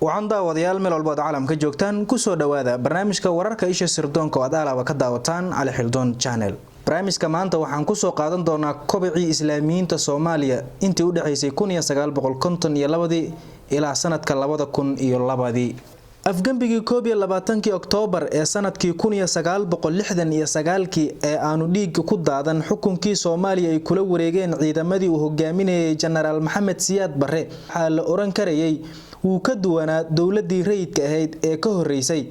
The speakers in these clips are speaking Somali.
waxaan daawadayaal meel walba caalamka joogtaan ku soo dhawaada barnaamijka wararka isha sirdoonka oo aad alaaba ka daawataan Cali Xildoon channel. barnaamijka maanta waxaan ku soo qaadan doonaa kobcii islaamiyiinta Soomaaliya intii u dhaxaysay 1952 ilaa sanadka 2002. afgambigii 21 Oktoobar ee sanadkii 1969 ee aanu dhiig ku daadan xukunkii Soomaaliya ay kula wareegeen ciidamadii uu hogaaminayay General Maxamed Siyaad Barre waxa la oran karayay uu ka duwanaa dawladii rayidka ahayd ee ka horeysay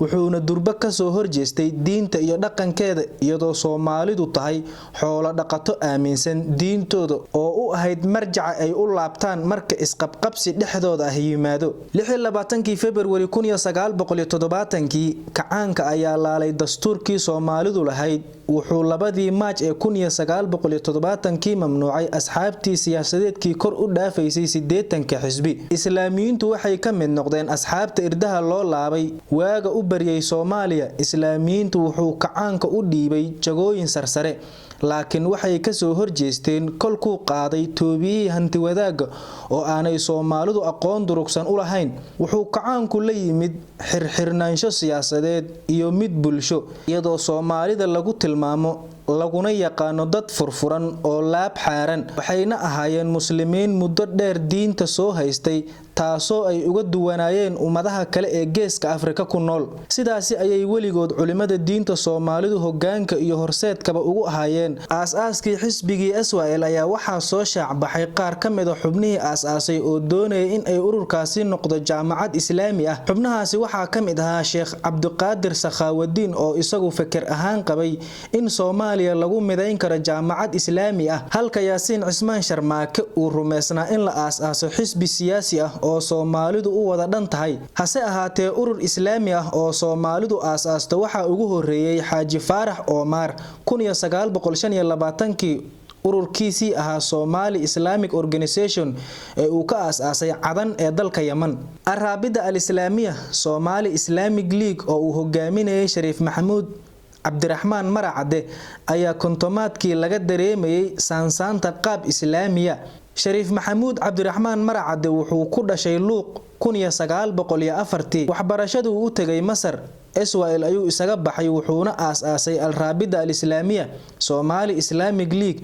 wuxuuna durba ka soo horjeestay diinta iyo dhaqankeeda iyadoo Soomaalidu tahay xoolo dhaqato aaminsan diintooda oo u ahayd marjaca ay u laabtaan marka isqabqabsi dhexdooda ah yimaado 26 February 1970 kacaanka ayaa laalay dastuurkii Soomaalidu lahayd wuxuu 2 Maaj ee 1970 mamnuucay asxaabtii siyaasadeedkii kor u dhaafaysay 80 xisbi islaamiyiintu waxay ka mid noqdeen asxaabta irdaha loo laabay waaga u bariyay Soomaaliya islaamiyiintu wuxuu kacaanka u dhiibay jagooyin sarsare laakiin waxay ka soo horjeesteen kolkuu qaaday toobiyii hanti wadaaga oo aanay Soomaalidu aqoon durugsan u lahayn wuxuu kacaanku la yimid xirxirnaansho siyaasadeed iyo mid bulsho iyadoo Soomaalida lagu tilmaamo laguna yaqaano dad furfuran oo laab xaaran waxayna ahaayeen muslimiin muddo dheer diinta soo haystay taasoo ay uga duwanaayeen ummadaha kale ee geeska Afrika ku nool sidaasi ayay weligood culimada diinta Soomaalidu hoggaanka iyo horseedkaba ugu ahaayeen aasaaskii xisbigii SYL ayaa waxaa soo shaacbaxay qaar ka mid ah xubnihii aasaasay oo doonayay in ay ururkaasi noqdo jaamacad islaami ah xubnahaasi waxaa ka mid ahaa Sheekh Cabdiqaadir Sakhaawadiin oo isagu fikir ahaan qabay in Soomaaliya lagu midayn karo jaamacad islaami ah halka Yaasiin Cismaan Sharmaake uu rumeysnaa in la aasaaso xisbi siyaasi ah oo Soomaalidu u wada dhan tahay hase ahaatee urur islaami ah oo Soomaalidu aasaasto waxa ugu horeeyay Xaaji Faarax Omar 1925 ururkiisii ahaa Somali Islamic Organization ee uu ka aasaasay Cadan ee dalka Yemen Araabida al-Islaamiya Somali Islamic League oo uu hogaaminayay Shariif Maxamuud Cabdiraxmaan Maracade ayaa kontomaadkii laga dareemayay saansaanta qaab islaamiya Shariif Maxamuud Cabdiraxmaan Maracade wuxuu ku dhashay Luuq 1904 waxbarashadu uu tagay Masar SYL ayuu isaga baxay wuxuuna aasaasay Al-Raabida al-Islaamiya Somali Islamic League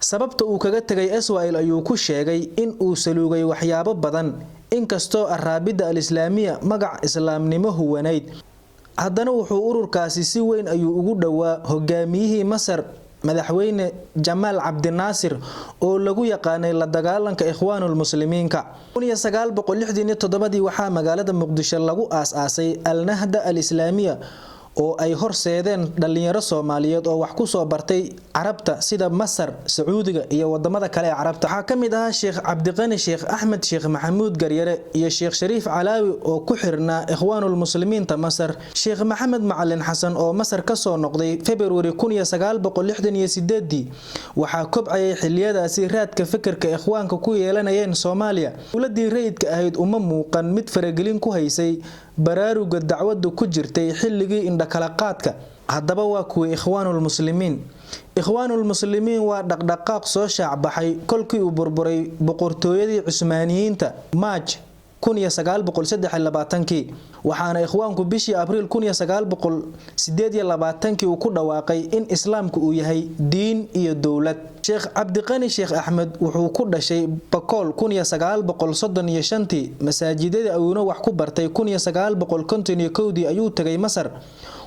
sababta uu kaga tagay SYL ayuu ku sheegay in uu saluugay waxyaabo badan inkastoo Al-Raabida al-Islaamiya magac islaamnimo huwanayd haddana wuxuu ururkaasi si weyn ayuu ugu dhawaa hogaamiyihii Masar madaxweyne Jamaal Cabdi Naasir oo lagu yaqaanay la dagaalanka Ikhwaanul Muslimiinka 1967 waxaa magaalada Muqdisho lagu aasaasay Al-Nahda al-Islaamiya oo ay horseedeen dhalinyaro Soomaaliyeed oo wax ku soo bartay Carabta sida Masar, Sacuudiga iyo wadamada kale ee Carabta waxa kamid ah Sheekh Cabdiqani Sheekh Ahmed Sheekh Maxamuud Garyare iyo Sheekh Shariif Calaawi oo ku xirnaa Ikhwaanul Muslimiinta Masar Sheekh Maxamed Macalin Xasan oo Masar ka soo noqday February 1968 waxa kobcayay xiliyadaasi raadka fikirka ikhwaanka ku yeelanayeen Soomaaliya dawladii rayidka ahayd uma muuqan mid faragelin ku haysay baraaruga dacwadu ku jirtay xilligii indha kala qaadka haddaba waa kuwa Ikhwaanul Muslimiin waa dhaqdhaqaaq soo shaacbaxay kolkii uu burburay boqortooyadii Cusmaaniyiinta Maaj 1923 waxaana ikhwaanku bishii Abriil 1928 uu ku dhawaaqay in islaamku uu yahay diin iyo dawlad Sheekh Cabdiqani Sheekh Ahmed wuxuu ku dhashay Bakool 1935 masaajidada ayuuna wax ku bartay 1951 ayuu tagay Masar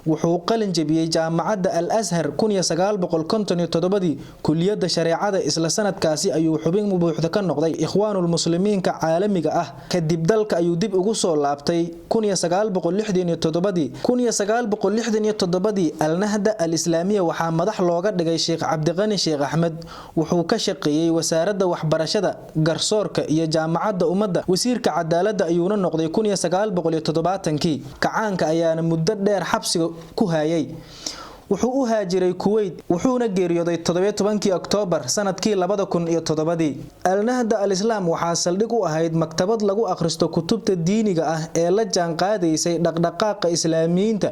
wuxuu qalin jabiyay jaamacadda Al-Azhar 1957 kulliyadda shareecada isla sanadkaasi ayuu xubin buuxda ka noqday Ikhwaanul Muslimiinka caalamiga ah kadib dalka ayuu dib ugu soo laabtay 1967 Al-Nahda al-Islaamiya waxaa madax looga dhigay Sheekh Cabdiqani Sheekh Ahmed wuxuu ka shaqeeyay wasaaradda waxbarashada garsoorka iyo jaamacadda ummadda wasiirka cadaaladda ayuuna noqday 1970 kacaanka ayaana muddo dheer xabsiga ku hayay wuxuu u haajiray Kuwait wuxuuna geeriyooday 17 Oktoobar sanadkii 2007 Al-Nahda al-Islaam waxaa saldhig u ahayd maktabad lagu akhristo kutubta diiniga ah ee la jaan qaadaysay dhaqdhaqaaqa islaamiyiinta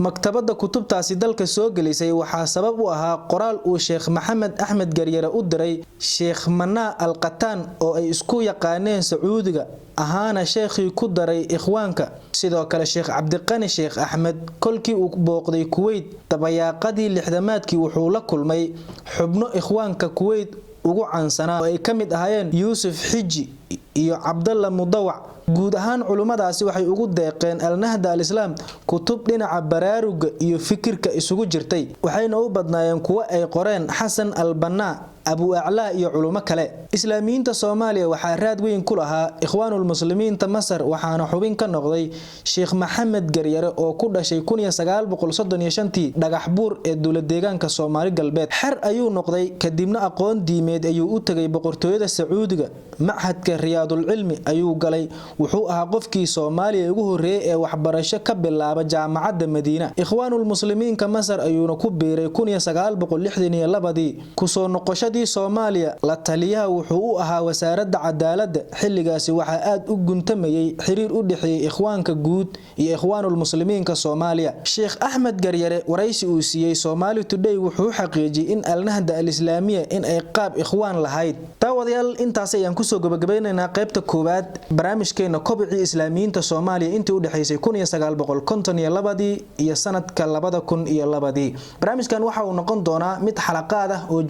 maktabada kutubtaasi dalka soo gelisay waxaa sabab u ahaa qoraal uu Sheekh Maxamed Axmed Garyare u diray Sheekh Manaa Al-Qataan oo ay isku yaqaaneen Sacuudiga ahaana sheekhii ku daray ikhwaanka. sidoo kale Sheekh Cabdiqani Sheekh Axmed kolkii uu booqday Kuwait tabayaaqadii lixdamaadkii wuxuu la kulmay xubno ikhwaanka Kuwait ugu caansanaa oo ay kamid ahaayeen Yuusuf Xiji iyo Cabdalla Mudawac. guud ahaan culimadaasi waxay ugu deeqeen Al-Nahda Al-Islaam kutub dhinaca baraaruga iyo fikirka isugu jirtay, waxayna u badnaayeen kuwa ay qoreen Xasan Al-Banna, Abu Aclaa iyo culimo kale. Islaamiyiinta Soomaaliya waxaa raad weyn ku lahaa Ikhwaanul Muslimiinta Masar, waxaana xubin ka noqday Sheekh Maxamed Garyare oo ku dhashay 1935 dhagax buur ee dowlad deegaanka Soomaali Galbeed. xer ayuu noqday kadibna aqoon diimeed ayuu u tagay boqortooyada Sacuudiga. Machadka Riyaadul Cilmi ayuu galay, wuxuu ahaa qofkii Soomaaliya ugu horeeyay ee waxbarasho ka bilaaba jaamacadda Madiina. Ikhwaanul Muslimiinka Masar ayuuna ku biiray 1962 ku soo noqoshadii Soomaaliya. la taliyaha wuxuu u ahaa wasaaradda cadaaladda. xilligaasi waxaa aad u guntamayay xiriir u dhaxeeyay ikhwaanka guud iyo Ikhwaanul Muslimiinka Soomaaliya. Sheekh Axmed Garyare waraysi uu siiyay Somali Today wuxuu xaqiijiyay in Al-Nahda Al-Islaamiya in ay qaab ikhwaan lahayd. taawadayaal intaas ayaan ku soo gabagabaynaynaa qaybta koowaad barnaamijkeena kobcii Islaamiyiinta Soomaaliya intii u dhaxaysay 1952 iyo sanadka 2002. barnaamijkan waxa uu noqon doonaa mid xalaqaad ah oo